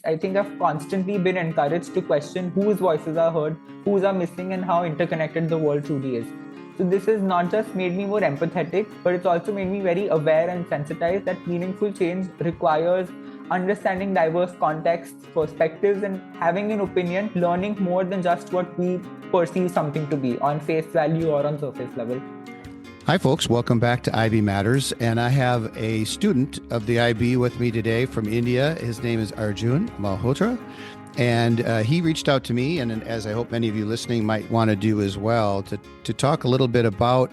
I think I've constantly been encouraged to question whose voices are heard, whose are missing, and how interconnected the world truly is. So, this has not just made me more empathetic, but it's also made me very aware and sensitized that meaningful change requires understanding diverse contexts, perspectives, and having an opinion, learning more than just what we perceive something to be on face value or on surface level. Hi, folks. Welcome back to IB Matters. And I have a student of the IB with me today from India. His name is Arjun Malhotra. And he reached out to me, and as I hope many of you listening might want to do as well, to talk a little bit about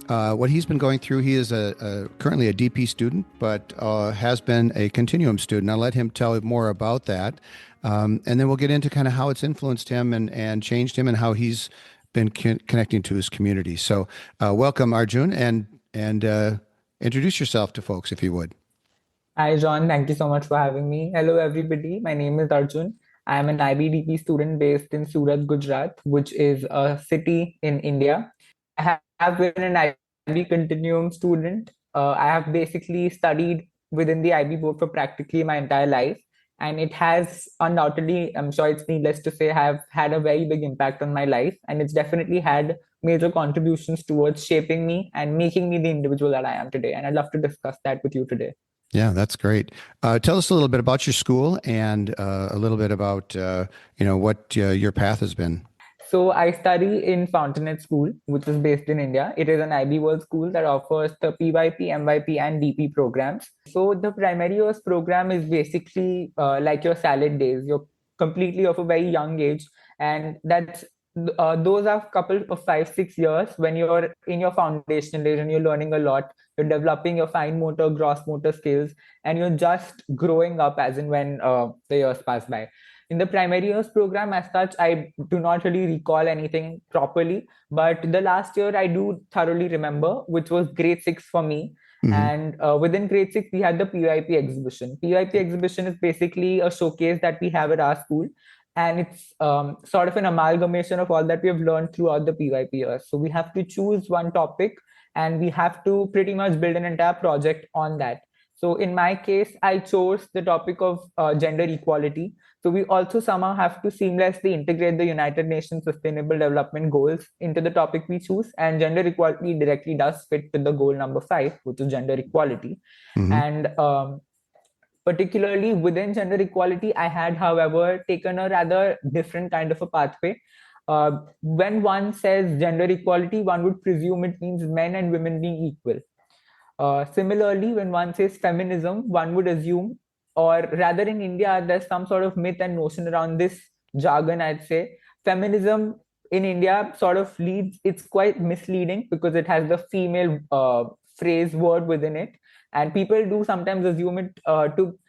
what he's been going through. He is currently a DP student, but has been a continuum student. I'll let him tell more about that. And then we'll get into kind of how it's influenced him and changed him and how he's been connecting to his community. So welcome, Arjun, and introduce yourself to folks, if you would. Hi, John. Thank you so much for having me. Hello, everybody. My name is Arjun. I am an IBDP student based in Surat, Gujarat, which is a city in India. I have been an IB Continuum student. I have basically studied within the IB board for practically my entire life. And it has undoubtedly, I'm sure it's needless to say, have had a very big impact on my life. And it's definitely had major contributions towards shaping me and making me the individual that I am today. And I'd love to discuss that with you today. Yeah, that's great. Tell us a little bit about your school and a little bit about what your path has been. So I study in Fountainhead School, which is based in India. It is an IB World school that offers the PYP, MYP, and DP programs. So the primary years program is basically like your salad days. You're completely of a very young age, and those are a couple of 5-6 years when you're in your foundational days and you're learning a lot. You're developing your fine motor, gross motor skills, and you're just growing up as in when the years pass by. In the primary years program, as such, I do not really recall anything properly, but the last year I do thoroughly remember, which was grade 6 for me. Mm-hmm. And within grade 6, we had the PYP exhibition. PYP exhibition is basically a showcase that we have at our school. And it's sort of an amalgamation of all that we have learned throughout the PYP years. So we have to choose one topic and we have to pretty much build an entire project on that. So in my case, I chose the topic of gender equality. So we also somehow have to seamlessly integrate the United Nations Sustainable Development Goals into the topic we choose. And gender equality directly does fit with the goal number 5, which is gender equality. Mm-hmm. And particularly within gender equality, I had, however, taken a rather different kind of a pathway. When one says gender equality, one would presume it means men and women being equal. Similarly, when one says feminism, one would assume, or rather in India, there's some sort of myth and notion around this jargon, I'd say. Feminism in India sort of it's quite misleading because it has the female phrase word within it. And people do sometimes assume it to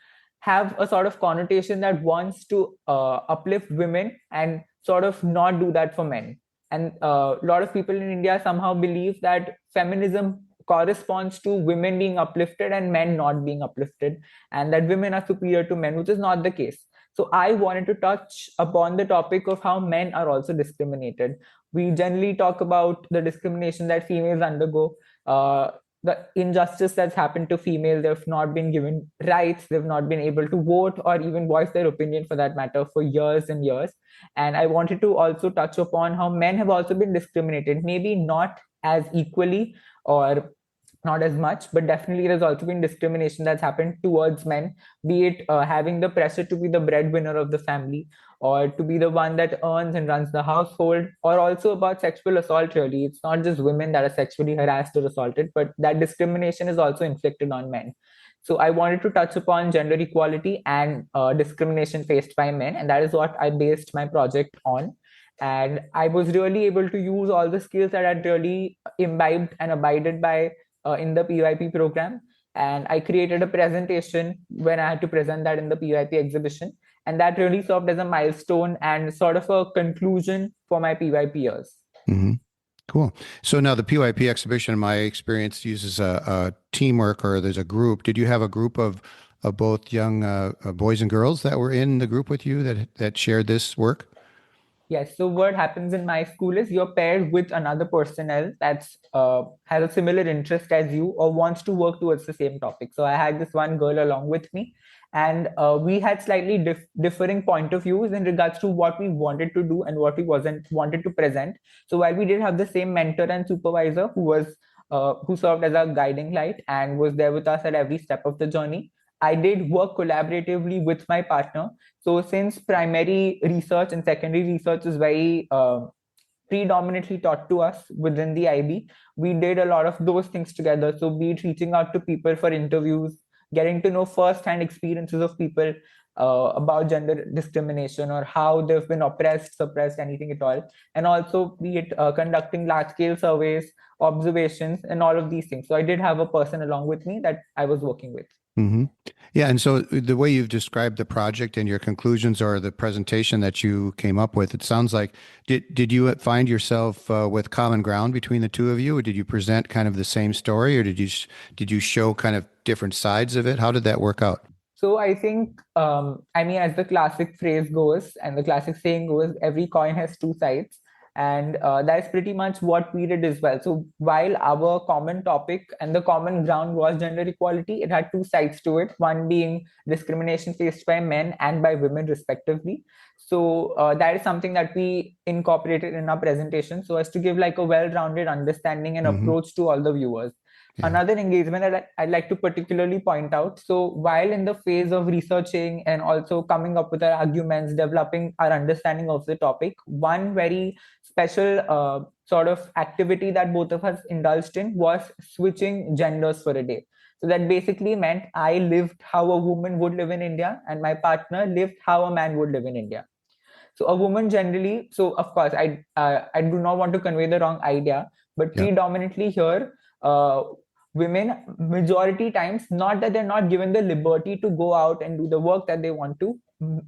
have a sort of connotation that wants to uplift women and sort of not do that for men. And a lot of people in India somehow believe that feminism corresponds to women being uplifted and men not being uplifted, and that women are superior to men, which is not the case. So I wanted to touch upon the topic of how men are also discriminated. We generally talk about the discrimination that females undergo, the injustice that's happened to females. They've not been given rights, they've not been able to vote or even voice their opinion for that matter for years and years. And I wanted to also touch upon how men have also been discriminated, maybe not as equally or not as much, but definitely there's also been discrimination that's happened towards men, be it having the pressure to be the breadwinner of the family or to be the one that earns and runs the household, or also about sexual assault. Really, it's not just women that are sexually harassed or assaulted, but that discrimination is also inflicted on men. So I wanted to touch upon gender equality and discrimination faced by men, and that is what I based my project on. And I was really able to use all the skills that I'd really imbibed and abided by in the PYP program. And I created a presentation when I had to present that in the PYP exhibition. And that really served as a milestone and sort of a conclusion for my PYP years. Mm-hmm. Cool. So now the PYP exhibition, in my experience, uses a teamwork, or there's a group. Did you have a group of both young boys and girls that were in the group with you that shared this work? Yes. So what happens in my school is you're paired with another personnel that's has a similar interest as you or wants to work towards the same topic. So I had this one girl along with me, and we had slightly differing point of views in regards to what we wanted to do and what we wasn't wanted to present. So while we did have the same mentor and supervisor who served as our guiding light and was there with us at every step of the journey, I did work collaboratively with my partner. So since primary research and secondary research is very predominantly taught to us within the IB, we did a lot of those things together. So be it reaching out to people for interviews, getting to know first-hand experiences of people about gender discrimination or how they've been oppressed, suppressed, anything at all, and also be it conducting large-scale surveys, observations, and all of these things. So I did have a person along with me that I was working with. Hmm. Yeah, and so the way you've described the project and your conclusions or the presentation that you came up with, it sounds like did you find yourself with common ground between the two of you, or did you present kind of the same story, or did you show kind of different sides of it? How did that work out? So I think, I mean, as the classic phrase goes and the classic saying goes, every coin has two sides. And that's pretty much what we did as well. So while our common topic and the common ground was gender equality, it had two sides to it. One being discrimination faced by men and by women, respectively. So that is something that we incorporated in our presentation so as to give like a well-rounded understanding and Hmm. approach to all the viewers. Yeah. Another engagement that I'd like to particularly point out. So, while in the phase of researching and also coming up with our arguments, developing our understanding of the topic, one very special sort of activity that both of us indulged in was switching genders for a day. So, that basically meant I lived how a woman would live in India, and my partner lived how a man would live in India. So a woman generally, so of course, I do not want to convey the wrong idea, but Yeah. predominantly here, women majority times, not that they're not given the liberty to go out and do the work that they want to.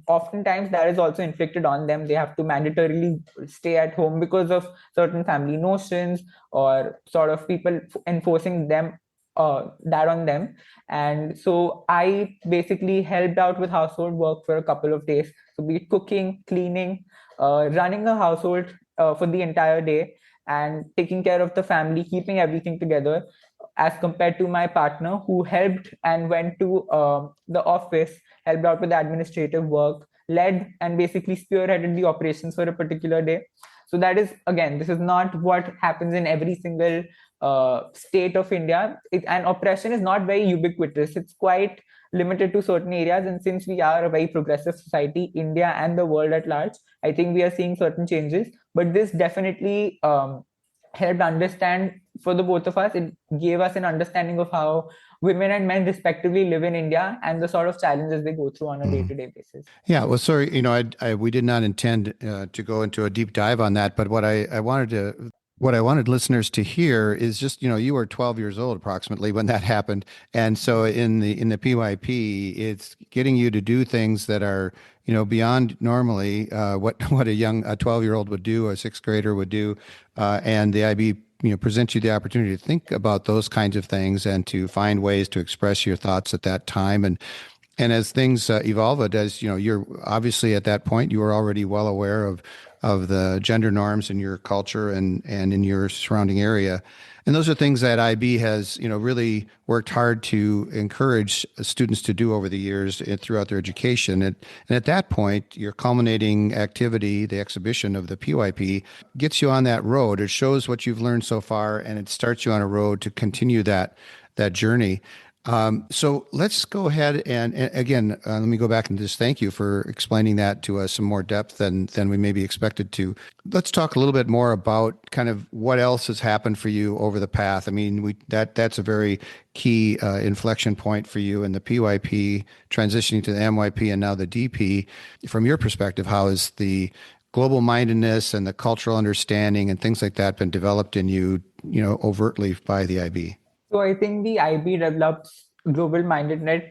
Oftentimes that is also inflicted on them. They have to mandatorily stay at home because of certain family notions or sort of people enforcing them that on them. And so I basically helped out with household work for a couple of days, so be it cooking, cleaning, running a household for the entire day, and taking care of the family, keeping everything together, as compared to my partner who helped and went to the office, helped out with the administrative work, led and basically spearheaded the operations for a particular day. So that is, again, this is not what happens in every single state of India. And oppression is not very ubiquitous. It's quite limited to certain areas. And since we are a very progressive society, India and the world at large, I think we are seeing certain changes. But this definitely helped understand for the both of us. It gave us an understanding of how women and men respectively live in India and the sort of challenges they go through on a Mhm. day-to-day basis. Yeah, well, sorry, we did not intend to go into a deep dive on that, but what I wanted listeners to hear is just, you were 12 years old approximately when that happened, and so in the PYP, it's getting you to do things that are, beyond normally what a 12-year-old would do, a sixth grader would do, and the IB. Presents you the opportunity to think about those kinds of things and to find ways to express your thoughts at that time. And as things evolve, as you're obviously at that point, you were already well aware of the gender norms in your culture and in your surrounding area. And those are things that IB has, really worked hard to encourage students to do over the years throughout their education. And at that point, your culminating activity, the exhibition of the PYP, gets you on that road. It shows what you've learned so far, and it starts you on a road to continue that journey. So let's go ahead and again, let me go back and just thank you for explaining that to us some more depth than we maybe expected to. Let's talk a little bit more about kind of what else has happened for you over the path. I mean, that's a very key inflection point for you in the PYP, transitioning to the MYP and now the DP. From your perspective, how has the global mindedness and the cultural understanding and things like that been developed in you, overtly by the IB? So I think the IB develops global mindedness,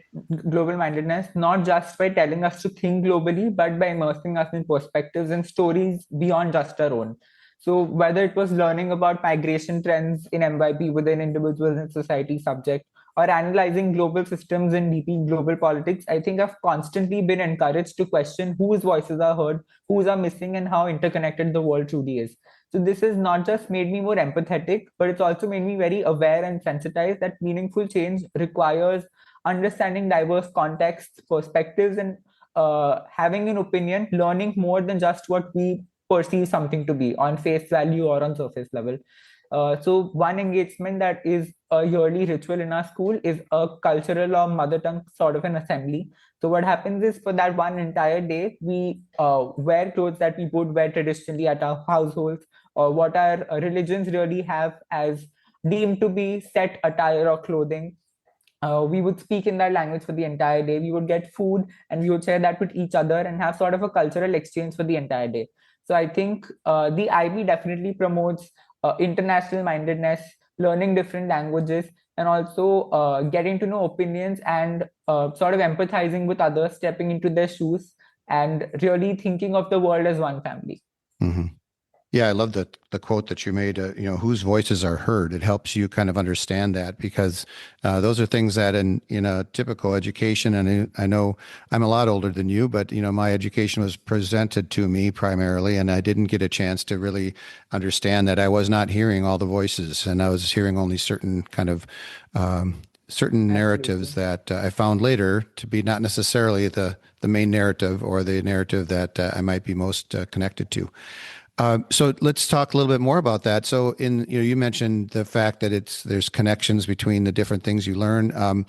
not just by telling us to think globally, but by immersing us in perspectives and stories beyond just our own. So whether it was learning about migration trends in MYP within individuals and society subject, or analyzing global systems in DP global politics, I think I've constantly been encouraged to question whose voices are heard, whose are missing, and how interconnected the world truly is. So this has not just made me more empathetic, but it's also made me very aware and sensitized that meaningful change requires understanding diverse contexts, perspectives, and having an opinion, learning more than just what we perceive something to be on face value or on surface level. So one engagement that is a yearly ritual in our school is a cultural or mother tongue sort of an assembly. So what happens is for that one entire day, we wear clothes that we would wear traditionally at our households, or what our religions really have as deemed to be set attire or clothing. We would speak in that language for the entire day. We would get food and we would share that with each other and have sort of a cultural exchange for the entire day. So I think the IB definitely promotes international mindedness, learning different languages, and also getting to know opinions and sort of empathizing with others, stepping into their shoes, and really thinking of the world as one family. Hmm. Yeah, I love the quote that you made. Whose voices are heard. It helps you kind of understand that because those are things that in typical education, and I know I'm a lot older than you, but my education was presented to me primarily, and I didn't get a chance to really understand that I was not hearing all the voices, and I was hearing only certain kind of certain narratives Absolutely. that I found later to be not necessarily the main narrative or the narrative that I might be most connected to. So let's talk a little bit more about that. So you mentioned the fact that there's connections between the different things you learn.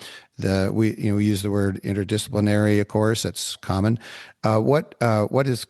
We use the word interdisciplinary, of course, that's common. What is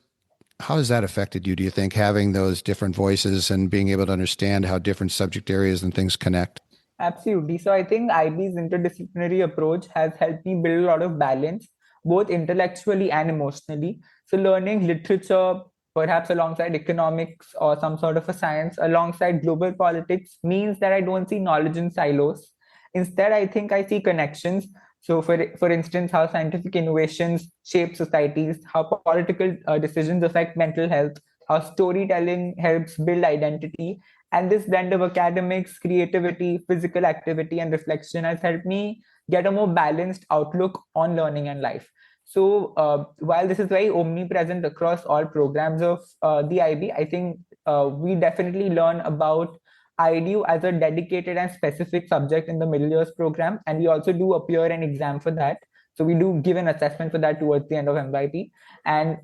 how has that affected you, do you think, having those different voices and being able to understand how different subject areas and things connect? Absolutely. So I think IB's interdisciplinary approach has helped me build a lot of balance, both intellectually and emotionally. So learning literature, perhaps alongside economics or some sort of a science, alongside global politics, means that I don't see knowledge in silos. Instead, I think I see connections. So, for instance, how scientific innovations shape societies, how political decisions affect mental health, how storytelling helps build identity, and this blend of academics, creativity, physical activity, and reflection has helped me get a more balanced outlook on learning and life. So, while this is very omnipresent across all programs of the IB, I think we definitely learn about IDU as a dedicated and specific subject in the middle years program, and we also do appear an exam for that. So we do give an assessment for that towards the end of MYP. And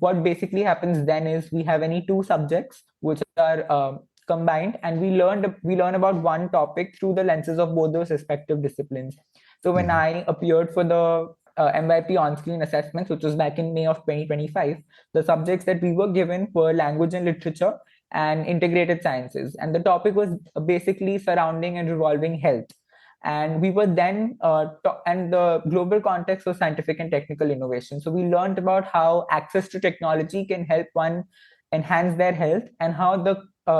what basically happens then is we have any two subjects which are combined, and we learn about one topic through the lenses of both those respective disciplines. So when Hmm. I appeared for the MYP on-screen assessments, which was back in May of 2025, the subjects that we were given were language and literature and integrated sciences, and the topic was basically surrounding and revolving health. And we were then and the global context was scientific and technical innovation. So we learned about how access to technology can help one enhance their health, and how the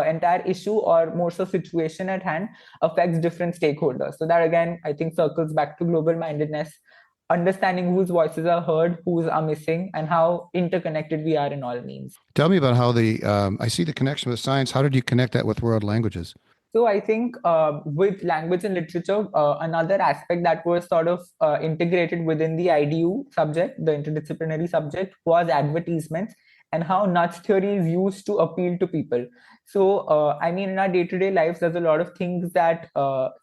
entire issue or more so situation at hand affects different stakeholders. So that again, I think circles back to global mindedness, understanding whose voices are heard, whose are missing, and how interconnected we are in all means. Tell me about how I see the connection with science. How did you connect that with world languages? So I think with language and literature, another aspect that was sort of integrated within the IDU subject, the interdisciplinary subject, was advertisements and how nudge theory is used to appeal to people. So I mean, in our day-to-day lives, there's a lot of things that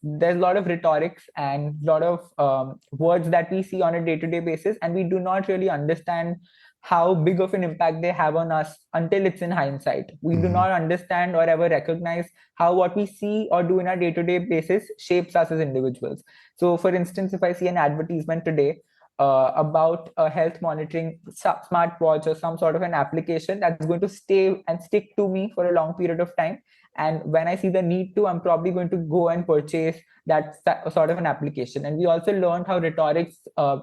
there's a lot of rhetorics and a lot of words that we see on a day-to-day basis, and we do not really understand how big of an impact they have on us until it's in hindsight. We do Hmm. not understand or ever recognize how what we see or do in our day-to-day basis shapes us as individuals. So for instance, if I see an advertisement today about a health monitoring smartwatch or some sort of an application that's going to stay and stick to me for a long period of time, and when I see the need to, I'm probably going to go and purchase that sort of an application. And we also learned how rhetorics,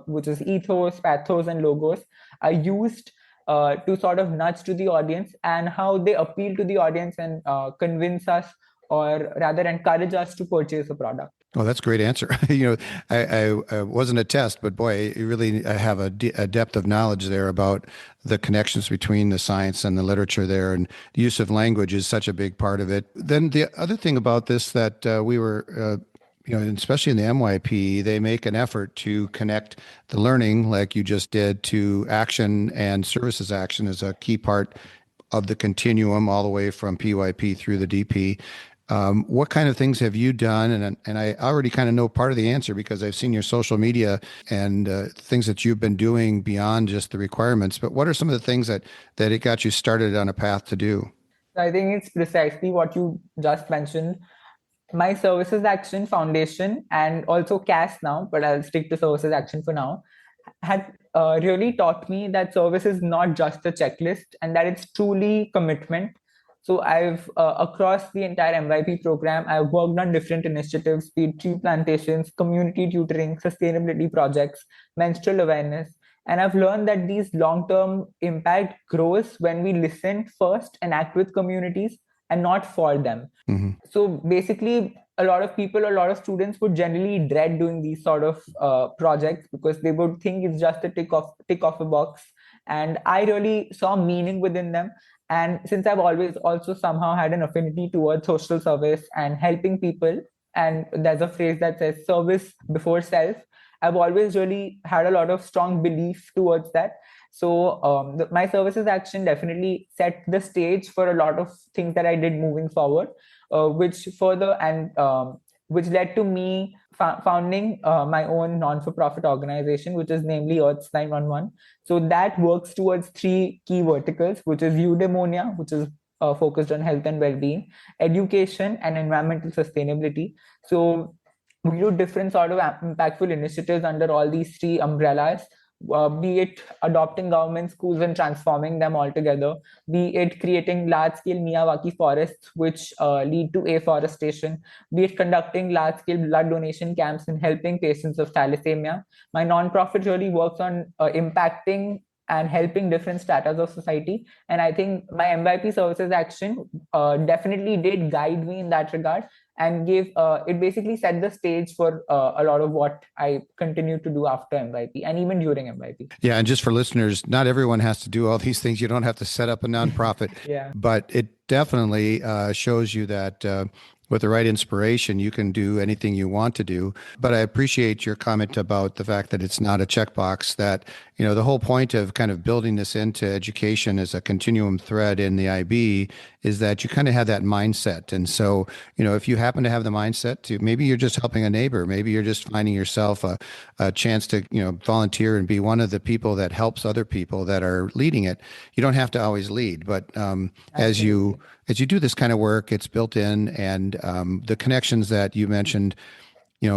which is ethos, pathos, and logos, are used to sort of nudge to the audience, and how they appeal to the audience and convince us, or rather encourage us to purchase a product. Oh, that's a great answer. I wasn't a test, but boy, you really have a depth of knowledge there about the connections between the science and the literature there, and the use of language is such a big part of it. Then the other thing about this that we were, especially in the MYP, they make an effort to connect the learning, like you just did, to action, and services action is a key part of the continuum all the way from PYP through the DP. What kind of things have you done? And I already kind of know part of the answer because I've seen your social media and things that you've been doing beyond just the requirements. But what are some of the things that it got you started on a path to do? I think it's precisely what you just mentioned. My services action foundation and also CAS now, but I'll stick to services action for now, had really taught me that service is not just a checklist and that it's truly commitment. So I've across the entire MYP program, I've worked on different initiatives, be it tree plantations, community tutoring, sustainability projects, menstrual awareness. And I've learned that these long-term impact grows when we listen first and act with communities and not for them. Hmm. So basically, a lot of people, a lot of students would generally dread doing these sort of projects because they would think it's just a tick off a box. And I really saw meaning within them. And since I've always also somehow had an affinity towards social service and helping people, and there's a phrase that says service before self, I've always really had a lot of strong belief towards that. So my services action definitely set the stage for a lot of things that I did moving forward, which further and which led to me founding my own non-for-profit organization, which is namely Earth's 911. So that works towards three key verticals, which is eudaimonia, which is focused on health and well-being, education, and environmental sustainability. So we do different sort of impactful initiatives under all these three umbrellas, be it adopting government schools and transforming them altogether, be it creating large-scale Miyawaki forests which lead to afforestation, be it conducting large-scale blood donation camps and helping patients of thalassemia. My nonprofit really works on impacting and helping different stratas of society. And I think my MYP services action definitely did guide me in that regard and gave it basically set the stage for a lot of what I continue to do after MYP and even during MYP. Yeah, and just for listeners, not everyone has to do all these things. You don't have to set up a nonprofit, Yeah. but it definitely shows you that with the right inspiration, you can do anything you want to do. But I appreciate your comment about the fact that it's not a checkbox, that, the whole point of kind of building this into education as a continuum thread in the IB is that you kind of have that mindset. And so, if you happen to have the mindset to, maybe you're just helping a neighbor, maybe you're just finding yourself a chance to, volunteer and be one of the people that helps other people that are leading it. You don't have to always lead, but as you do this kind of work, it's built in, and the connections that you mentioned,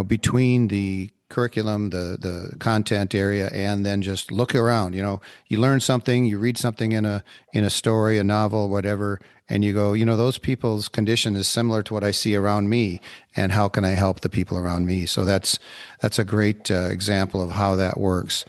between the curriculum, the content area, and then just look around. You learn something, you read something in a story, a novel, whatever, and you go, those people's condition is similar to what I see around me, and how can I help the people around me? So that's a great example of how that works.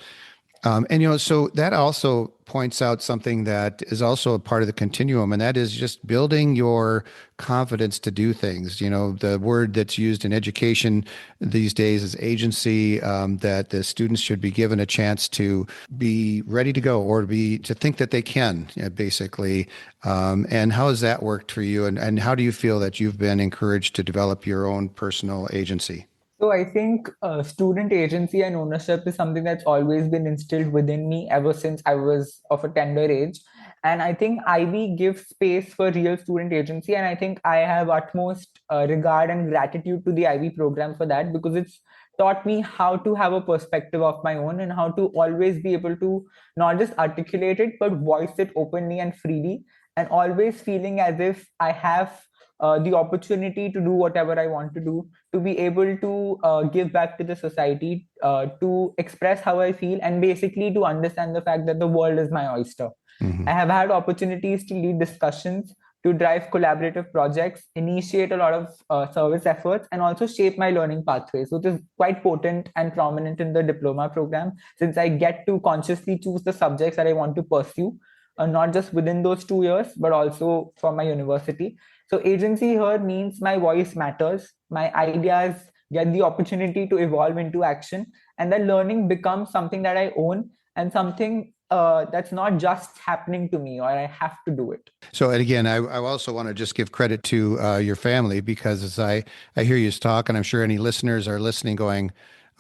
And so that also points out something that is also a part of the continuum, and that is just building your confidence to do things. The word that's used in education these days is agency, that the students should be given a chance to be ready to go, or to think that they can, basically. And how has that worked for you? And how do you feel that you've been encouraged to develop your own personal agency? So I think student agency and ownership is something that's always been instilled within me ever since I was of a tender age. And I think IB gives space for real student agency. And I think I have utmost regard and gratitude to the IB program for that, because it's taught me how to have a perspective of my own and how to always be able to not just articulate it, but voice it openly and freely, and always feeling as if I have the opportunity to do whatever I want to be able to give back to the society, to express how I feel, and basically to understand the fact that the world is my oyster. Hmm. I have had opportunities to lead discussions, to drive collaborative projects, initiate a lot of service efforts, and also shape my learning pathways, which is quite potent and prominent in the diploma program, since I get to consciously choose the subjects that I want to pursue, not just within those 2 years, but also for my university. So agency here means my voice matters, my ideas get the opportunity to evolve into action, and then learning becomes something that I own and something that's not just happening to me or I have to do it. So, and again, I also want to just give credit to your family, because as I hear you talk, and I'm sure any listeners are listening going,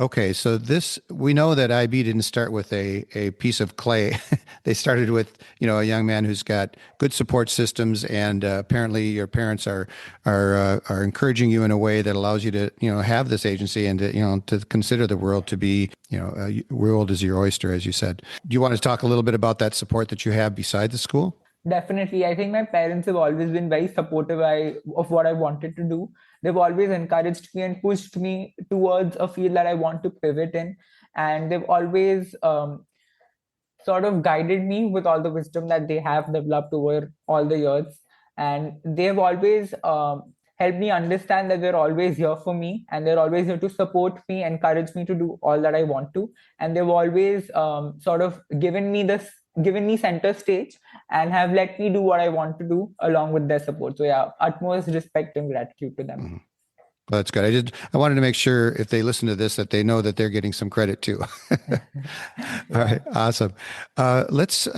Okay, so this we know that IB didn't start with a piece of clay. They started with, a young man who's got good support systems, and apparently your parents are encouraging you in a way that allows you to, have this agency and to, to consider the world to be, world is your oyster, as you said. Do you want to talk a little bit about that support that you have beside the school? Definitely. I think my parents have always been very supportive of what I wanted to do. They've always encouraged me and pushed me towards a field that I want to pivot in. And they've always sort of guided me with all the wisdom that they have developed over all the years. And they've always helped me understand that they're always here for me and they're always here to support me, encourage me to do all that I want to. And they've always sort of given me center stage and have let me do what I want to do along with their support. So yeah, utmost respect and gratitude to them. Mhm. Well, that's good. I wanted to make sure if they listen to this that they know that they're getting some credit too. All Yeah, right, awesome. Let's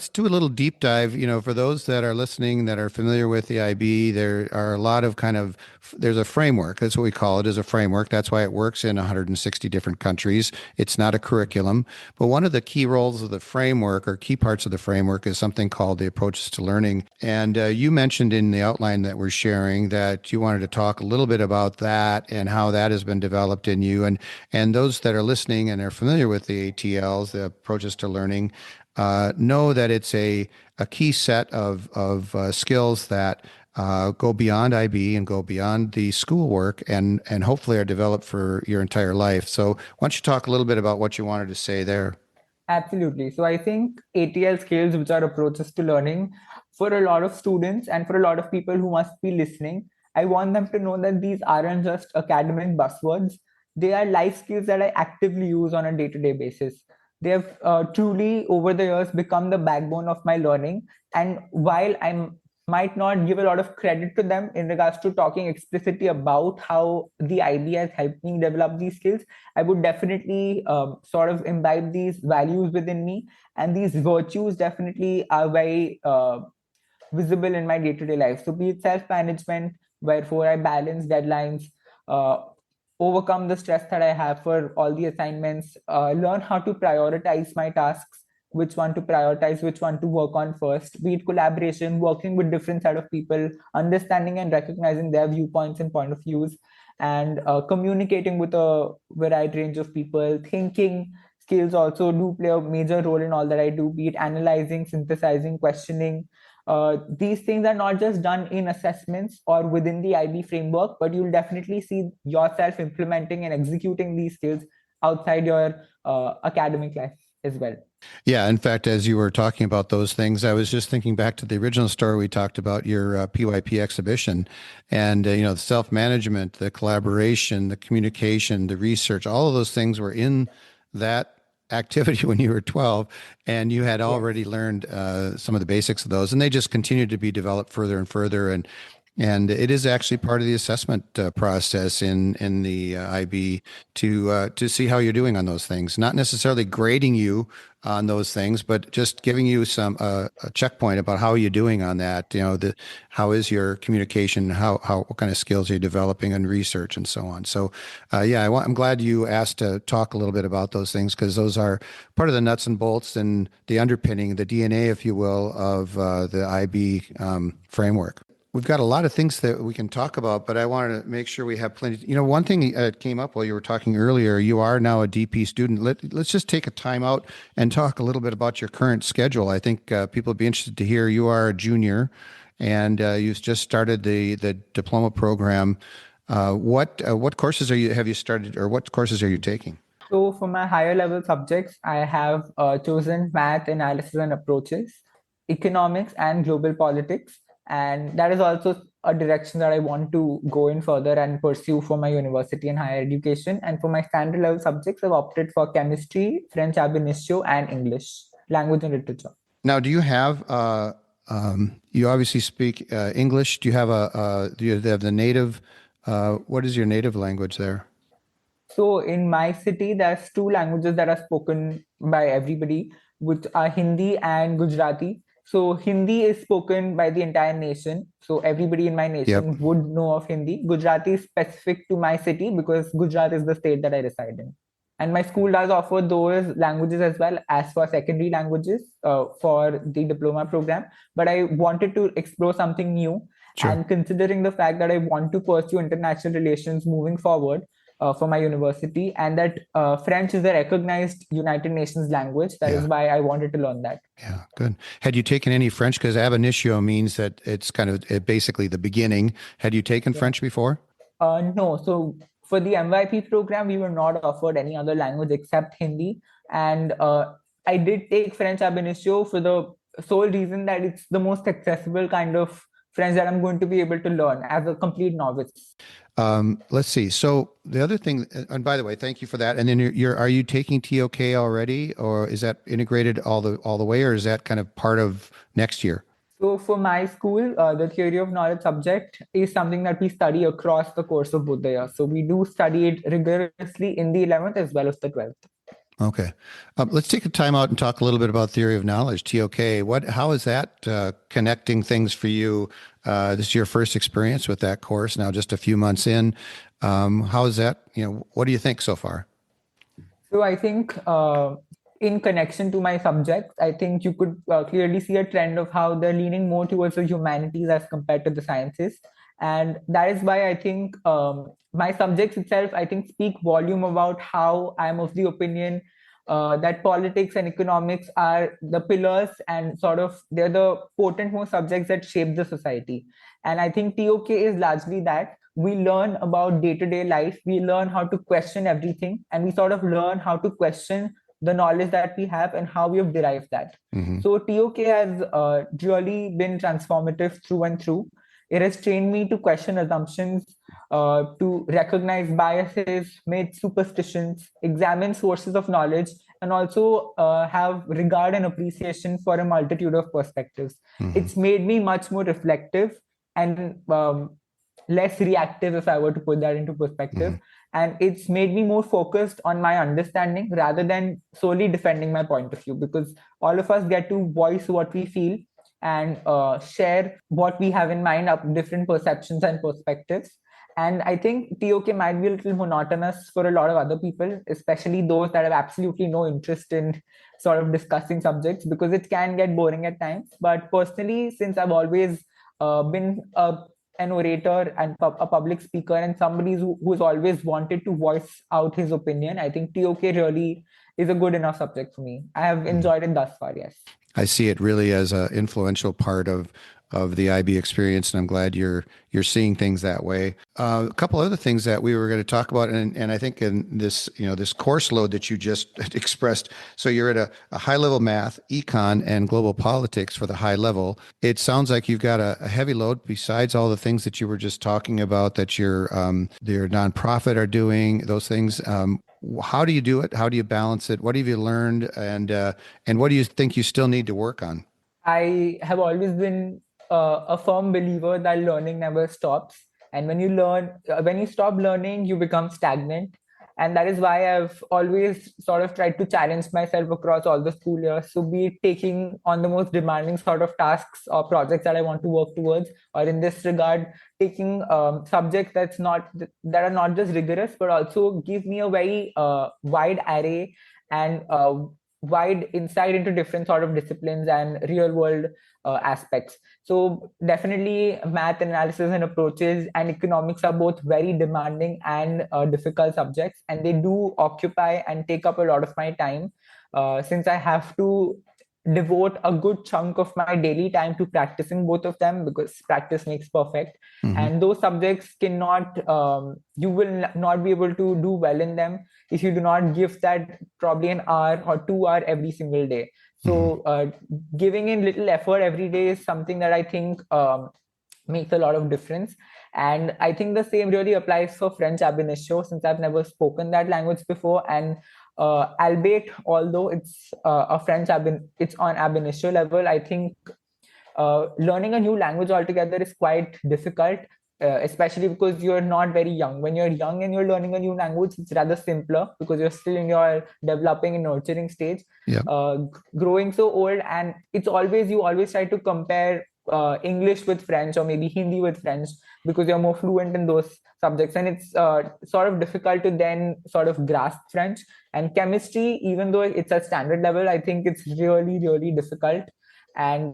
do a little deep dive. For those that are listening that are familiar with the IB, there are a lot of there's a framework. That's what we call it, is a framework. That's why it works in 160 different countries. It's not a curriculum, but one of the key roles of the framework or key parts of the framework is something called the approaches to learning. And you mentioned in the outline that we're sharing that you wanted to talk a little bit about that and how that has been developed in you. And those that are listening and are familiar with the ATLs, the approaches to learning, know that it's a key set of skills that go beyond IB and go beyond the schoolwork and hopefully are developed for your entire life. So why don't you talk a little bit about what you wanted to say there? absolutely. So I think ATL skills, which are approaches to learning, for a lot of students and for a lot of people who must be listening, I want them to know that these aren't just academic buzzwords. They are life skills that I actively use on a day-to-day basis. They have truly, over the years, become the backbone of my learning. And while I might not give a lot of credit to them in regards to talking explicitly about how the IB has helped me develop these skills, I would definitely sort of imbibe these values within me. And these virtues definitely are very visible in my day-to-day life. So be it self-management, wherefore I balance deadlines, uh, overcome the stress that I have for all the assignments, learn how to prioritize my tasks, which one to prioritize, which one to work on first, be it collaboration, working with different set of people, understanding and recognizing their viewpoints and point of views, and communicating with a wide range of people. Thinking skills also do play a major role in all that I do, be it analyzing, synthesizing, questioning. These things are not just done in assessments or within the IB framework, but you'll definitely see yourself implementing and executing these skills outside your academic life as well. Yeah, in fact, as you were talking about those things, I was just thinking back to the original story we talked about, your PYP exhibition, and the self-management, the collaboration, the communication, the research, all of those things were in that activity when you were 12, and you had Yes, already learned some of the basics of those, and they just continued to be developed further and further, and it is actually part of the assessment process in the IB to see how you're doing on those things. Not necessarily grading you on those things, but just giving you some a checkpoint about how you're doing on that. How is your communication? How what kind of skills are you developing and research and so on. So, yeah, I'm glad you asked to talk a little bit about those things because those are part of the nuts and bolts and the underpinning, the DNA, if you will, of the IB framework. We've got a lot of things that we can talk about, but I wanted to make sure we have plenty. One thing came up while you were talking earlier. You are now a DP student. Let's just take a time out and talk a little bit about your current schedule. I think people would be interested to hear you are a junior and you've just started the diploma program. What courses have you started, or what courses are you taking? so for my higher level subjects, I have chosen math, analysis and approaches, economics, and global politics. And that is also a direction that I want to go in further and pursue for my university and higher education. And for my standard level subjects, I've opted for chemistry, French ab initio, and English, language and literature. Now, do you have you obviously speak English? Do you have the native? What is your native language there? So in my city, there's two languages that are spoken by everybody, which are Hindi and Gujarati. So Hindi is spoken by the entire nation. So everybody in my Yep. nation would know of Hindi. Gujarati is specific to my city because Gujarat is the state that I reside in. And my school does offer those languages as well as for secondary languages for the diploma program. But I wanted to explore something new. Sure. And considering the fact that I want to pursue international relations moving forward for my university, and that French is a recognized United Nations language, that is Yeah. why I wanted to learn that. Yeah. Good. Had you taken any French? Because ab initio means that it's kind of basically the beginning. Had you taken Yeah. French before? No. So for the MYP program, we were not offered any other language except Hindi. And I did take French ab initio for the sole reason that it's the most accessible kind of French that I'm going to be able to learn as a complete novice. Let's see. So the other thing, and by the way, thank you for that. And then are you taking TOK already, or is that integrated all the way, or is that kind of part of next year? So for my school, the theory of knowledge subject is something that we study across the course of both the years. So we do study it rigorously in the 11th as well as the 12th. Okay. Let's take a time out and talk a little bit about theory of knowledge, TOK. How is that connecting things for you? This is your first experience with that course now, just a few months in. How is that? What do you think so far? So I think in connection to my subjects, I think you could clearly see a trend of how they're leaning more towards the humanities as compared to the sciences. And that is why I think my subjects itself, I think, speak volume about how I'm of the opinion that politics and economics are the pillars, and sort of they're the potent most subjects that shape the society. And I think TOK is largely that we learn about day-to-day life, we learn how to question everything, and we sort of learn how to question the knowledge that we have and how we have derived that. Mm-hmm. So TOK has really been transformative through and through. It has trained me to question assumptions, to recognize biases, myths, superstitions, examine sources of knowledge, and also have regard and appreciation for a multitude of perspectives. Mm-hmm. It's made me much more reflective and less reactive, if I were to put that into perspective. Mm-hmm. And it's made me more focused on my understanding rather than solely defending my point of view, because all of us get to voice what we feel and share what we have in mind of different perceptions and perspectives. And I think TOK might be a little monotonous for a lot of other people, especially those that have absolutely no interest in sort of discussing subjects, because it can get boring at times. But personally, since I've always been an orator and a public speaker and somebody who's always wanted to voice out his opinion, I think TOK really is a good enough subject for me. I have enjoyed it thus far, yes. I see it really as an influential part of the IB experience, and I'm glad you're seeing things that way. A couple other things that we were going to talk about, and I think in this this course load that you just expressed. So you're at a high level math, econ, and global politics for the high level. It sounds like you've got a heavy load besides all the things that you were just talking about that your nonprofit are doing. Those things. How do you do it? How do you balance it? What have you learned, and what do you think you still need to work on? I have always been a firm believer that learning never stops. And when you stop learning, you become stagnant. And that is why I've always sort of tried to challenge myself across all the school years. So be it taking on the most demanding sort of tasks or projects that I want to work towards, or in this regard, taking subjects that are not just rigorous, but also give me a very wide array and wide insight into different sort of disciplines and real world aspects. So definitely math analysis and approaches and economics are both very demanding and difficult subjects, and they do occupy and take up a lot of my time, since I have to devote a good chunk of my daily time to practicing both of them, because practice makes perfect. Mm-hmm. And those subjects cannot you will not be able to do well in them if you do not give that probably an hour or 2 hour every single day. So giving in little effort every day is something that I think makes a lot of difference. And I think the same really applies for French ab initio, since I've never spoken that language before. And albeit although it's it's on ab initio level, I think learning a new language altogether is quite difficult, especially because you're not very young. When you're young and you're learning a new language, it's rather simpler because you're still in your developing and nurturing stage. Yep. Growing so old, and you always try to compare English with French or maybe Hindi with French, because you're more fluent in those subjects, and it's sort of difficult to then sort of grasp French. And chemistry, even though it's at standard level, I think it's really, really difficult, and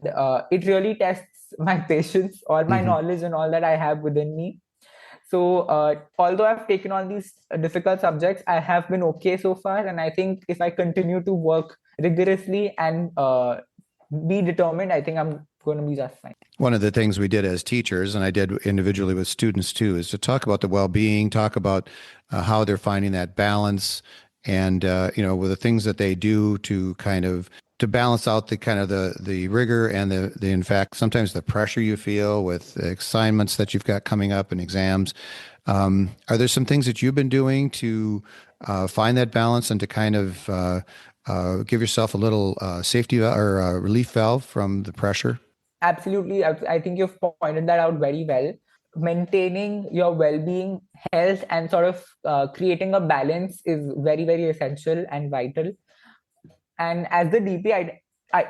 it really tests my patience or my Mm-hmm. knowledge and all that I have within me. So, although I've taken on these difficult subjects, I have been okay so far. And I think if I continue to work rigorously and be determined, I think I'm going to be just fine. One of the things we did as teachers, and I did individually with students too, is to talk about the well-being, talk about how they're finding that balance, and with the things that they do to kind of to balance out the kind of the rigor and the in fact sometimes the pressure you feel with assignments that you've got coming up and exams. Are there some things that you've been doing to find that balance and to kind of give yourself a little safety or relief valve from the pressure? Absolutely. I think you've pointed that out very well. Maintaining your well-being, health, and sort of creating a balance is very, very essential and vital. And as the DP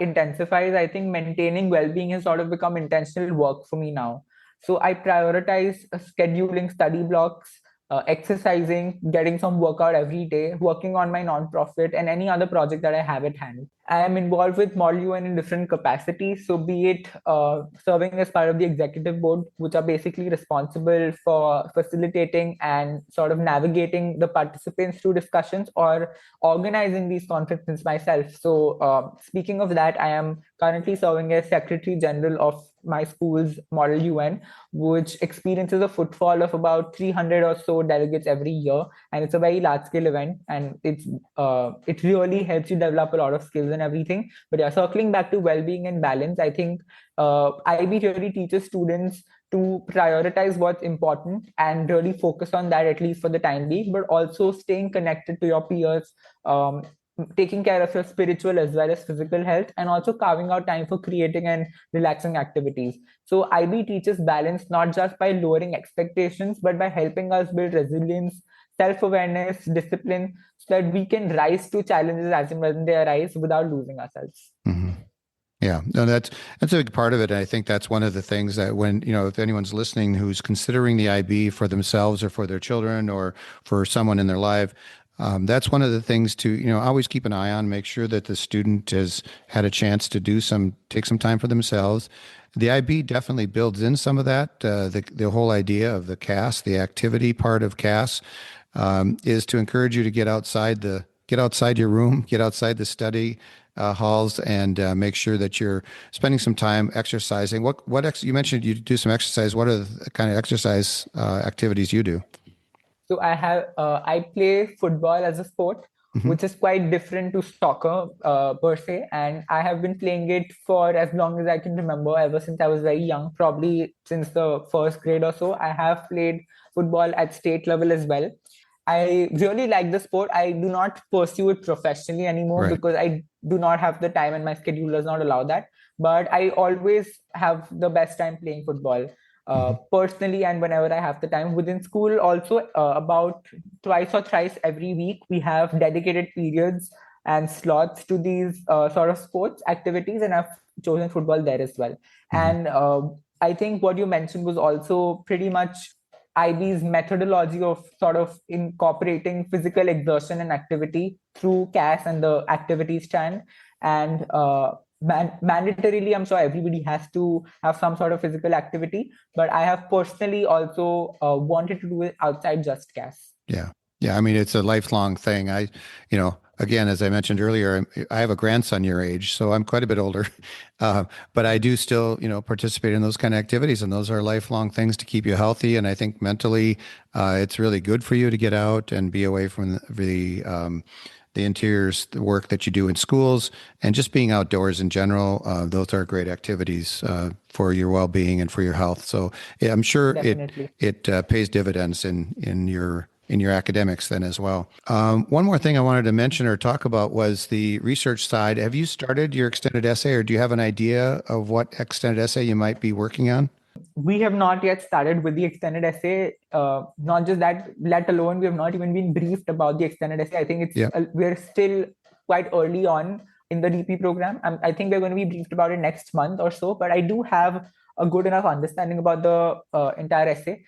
intensifies, I think maintaining well-being has sort of become intentional work for me now. So I prioritize scheduling study blocks, exercising, getting some workout every day, working on my nonprofit, and any other project that I have at hand. I am involved with Model UN in different capacities. So, be it serving as part of the executive board, which are basically responsible for facilitating and sort of navigating the participants through discussions, or organizing these conferences myself. So, speaking of that, I am currently serving as Secretary General of my school's Model UN, which experiences a footfall of about 300 or so delegates every year, and it's a very large scale event, and it really helps you develop a lot of skills and everything. But yeah, circling back to well-being and balance, I think IB really teaches students to prioritize what's important and really focus on that, at least for the time being, but also staying connected to your peers, taking care of your spiritual as well as physical health, and also carving out time for creating and relaxing activities. So IB teaches balance not just by lowering expectations, but by helping us build resilience, self-awareness, discipline, so that we can rise to challenges as and when they arise without losing ourselves. Mm-hmm. Yeah, no, that's a big part of it. And I think that's one of the things that when, if anyone's listening who's considering the IB for themselves or for their children or for someone in their life, that's one of the things to, always keep an eye on, make sure that the student has had a chance to take some time for themselves. The IB definitely builds in some of that. The whole idea of the CAS, the activity part of CAS, is to encourage you to get outside your room, get outside the study halls, and make sure that you're spending some time exercising. You mentioned you do some exercise. What are the kind of exercise activities you do? So I play football as a sport, Mm-hmm. which is quite different to soccer per se, and I have been playing it for as long as I can remember, ever since I was very young, probably since the first grade or so. I have played football at state level as well. I really like the sport. I do not pursue it professionally anymore Right. because I do not have the time and my schedule does not allow that. But I always have the best time playing football, Mm-hmm. personally, and whenever I have the time. Within school, also, about twice or thrice every week, we have dedicated periods and slots to these sort of sports activities, and I've chosen football there as well. Mm-hmm. And I think what you mentioned was also pretty much IB's methodology of sort of incorporating physical exertion and activity through CAS and the activity stand. And mandatorily, I'm sure everybody has to have some sort of physical activity, but I have personally also wanted to do it outside just CAS. Yeah. Yeah. I mean, it's a lifelong thing. Again, as I mentioned earlier, I have a grandson your age, so I'm quite a bit older. But I do still, participate in those kind of activities, and those are lifelong things to keep you healthy. And I think mentally, it's really good for you to get out and be away from the interiors, the work that you do in schools, and just being outdoors in general. Those are great activities for your well-being and for your health. So yeah, I'm sure Definitely. it pays dividends in your academics then as well. One more thing I wanted to mention or talk about was the research side. Have you started your extended essay, or do you have an idea of what extended essay you might be working on? We have not yet started with the extended essay. Not just that, let alone we have not even been briefed about the extended essay. I think Yeah. we're still quite early on. in the DP program. I think we're going to be briefed about it next month or so, but I do have a good enough understanding about the entire essay.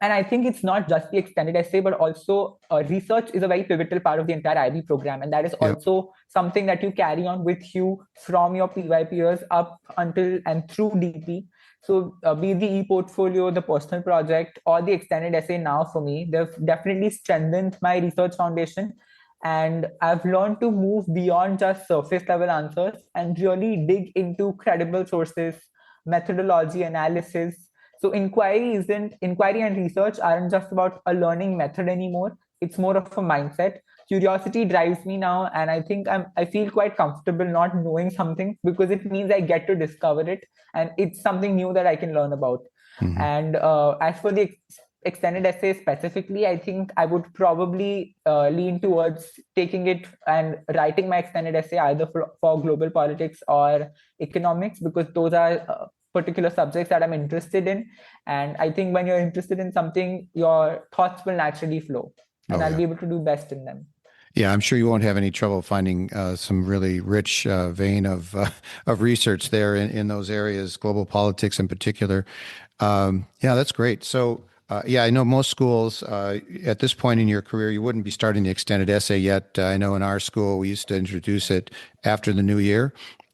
And I think it's not just the extended essay, but also research is a very pivotal part of the entire IB program. And that is Yep. also something that you carry on with you from your PY years up until and through DP. So be it the e-portfolio, the personal project, or the extended essay now for me, they've definitely strengthened my research foundation. And I've learned to move beyond just surface level answers and really dig into credible sources, methodology, analysis. So inquiry and research aren't just about a learning method anymore. It's more of a mindset. Curiosity drives me now, and I think I feel quite comfortable not knowing something because it means I get to discover it, and it's something new that I can learn about. Hmm. And as for the extended essay specifically, I think I would probably lean towards taking it and writing my extended essay either for global politics or economics, because those are particular subjects that I'm interested in. And I think when you're interested in something, your thoughts will naturally flow, and Oh, I'll yeah. be able to do best in them. Yeah, I'm sure you won't have any trouble finding some really rich vein of research there in those areas, global politics in particular. Yeah, that's great. So, yeah, I know most schools at this point in your career, you wouldn't be starting the extended essay yet. I know in our school, we used to introduce it after the new year,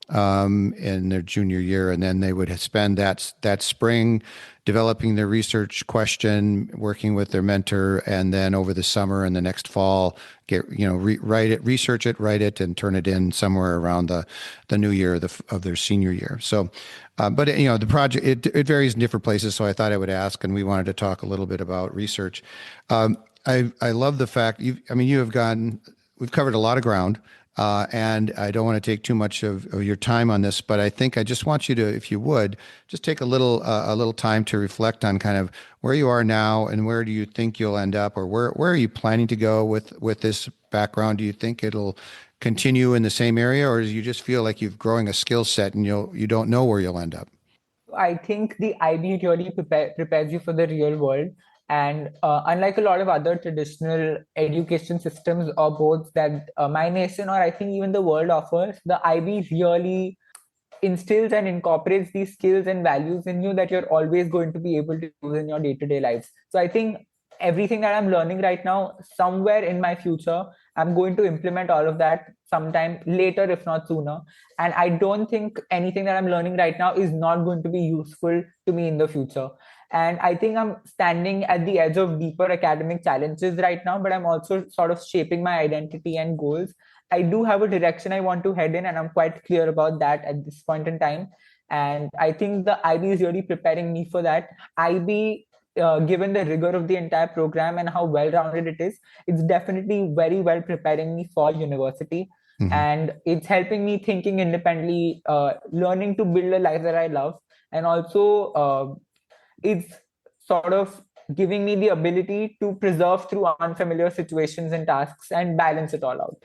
in their junior year, and then they would spend that spring developing their research question, working with their mentor, and then over the summer and the next fall, write it, research it, write it, and turn it in somewhere around the new year of their senior year. So, but the project it varies in different places. So I thought I would ask, and we wanted to talk a little bit about research. I love the fact you have gone. We've covered a lot of ground. And I don't want to take too much of your time on this, but I think I just want you to, if you would, just take a little time to reflect on kind of where you are now and where do you think you'll end up, or where are you planning to go with this background? Do you think it'll continue in the same area, or do you just feel like you're growing a skill set and you don't know where you'll end up? I think the IB really prepares you for the real world. And unlike a lot of other traditional education systems or boards that my nation, or I think even the world, offers, the IB really instills and incorporates these skills and values in you that you're always going to be able to use in your day-to-day lives. So I think everything that I'm learning right now, somewhere in my future, I'm going to implement all of that sometime later, if not sooner. And I don't think anything that I'm learning right now is not going to be useful to me in the future. And I think I'm standing at the edge of deeper academic challenges right now, but I'm also sort of shaping my identity and goals. I do have a direction I want to head in, and I'm quite clear about that at this point in time. And I think the IB is really preparing me for that. IB, given the rigor of the entire program and how well rounded it is, it's definitely very well preparing me for university. Hmm. And it's helping me thinking independently, learning to build a life that I love. And also, it's sort of giving me the ability to preserve through unfamiliar situations and tasks and balance it all out.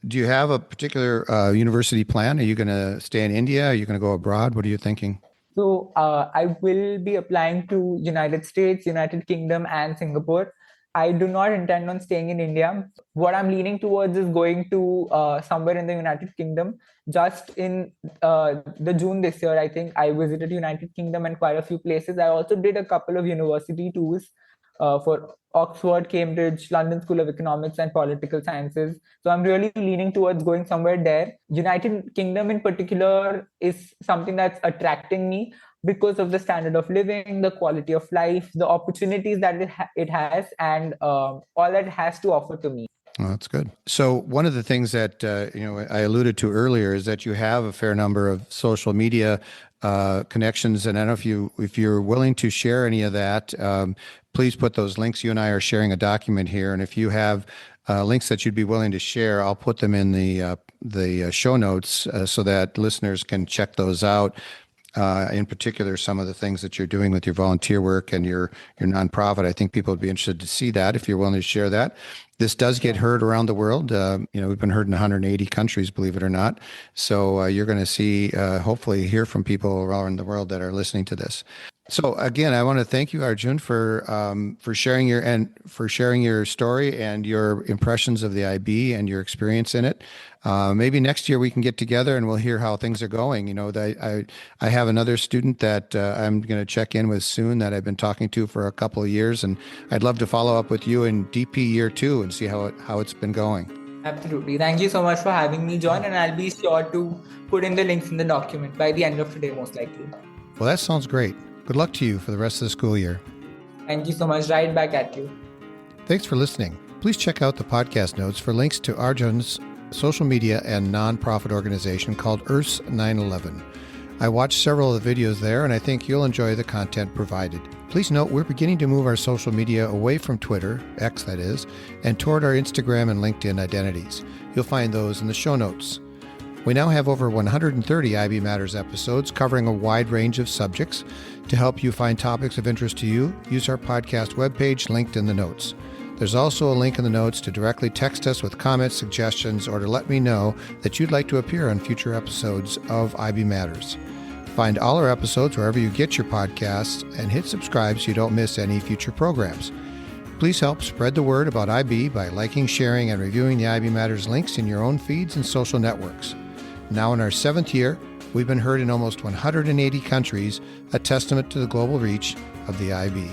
Do you have a particular university plan? Are you going to stay in India? Are you going to go abroad? What are you thinking? So I will be applying to United States, United Kingdom, and Singapore. I do not intend on staying in India. What I'm leaning towards is going to somewhere in the United Kingdom. Just in the June this year, I think I visited United Kingdom and quite a few places. I also did a couple of university tours for Oxford, Cambridge, London School of Economics, and Political Sciences. So I'm really leaning towards going somewhere there. United Kingdom in particular is something that's attracting me because of the standard of living, the quality of life, the opportunities that it has, and all that it has to offer to me. Well, that's good. So one of the things that I alluded to earlier is that you have a fair number of social media connections, and I don't know if you're willing to share any of that. Please put those links. You and I are sharing a document here, and if you have links that you'd be willing to share, I'll put them in the show notes so that listeners can check those out. In particular, some of the things that you're doing with your volunteer work and your nonprofit. I think people would be interested to see that if you're willing to share that. This does get heard around the world. We've been heard in 180 countries, believe it or not. So you're going to see, hopefully, hear from people around the world that are listening to this. So again, I want to thank you, Arjun, for sharing your story and your impressions of the IB and your experience in it. Maybe next year we can get together and we'll hear how things are going. I have another student that I'm going to check in with soon that I've been talking to for a couple of years, and I'd love to follow up with you in DP year 2 and see how it's been going. Absolutely. Thank you so much for having me, John, and I'll be sure to put in the links in the document by the end of today, most likely. Well, that sounds great. Good luck to you for the rest of the school year. Thank you so much. Right back at you. Thanks for listening. Please check out the podcast notes for links to Arjun's social media and nonprofit organization called Earth's 9/11. I watched several of the videos there, and I think you'll enjoy the content provided. Please note we're beginning to move our social media away from Twitter, X that is, and toward our Instagram and LinkedIn identities. You'll find those in the show notes. We now have over 130 IB Matters episodes covering a wide range of subjects. To help you find topics of interest to you, use our podcast webpage linked in the notes. There's also a link in the notes to directly text us with comments, suggestions, or to let me know that you'd like to appear on future episodes of IB Matters. Find all our episodes wherever you get your podcasts and hit subscribe so you don't miss any future programs. Please help spread the word about IB by liking, sharing, and reviewing the IB Matters links in your own feeds and social networks. Now in our 7th year, we've been heard in almost 180 countries, a testament to the global reach of the IB.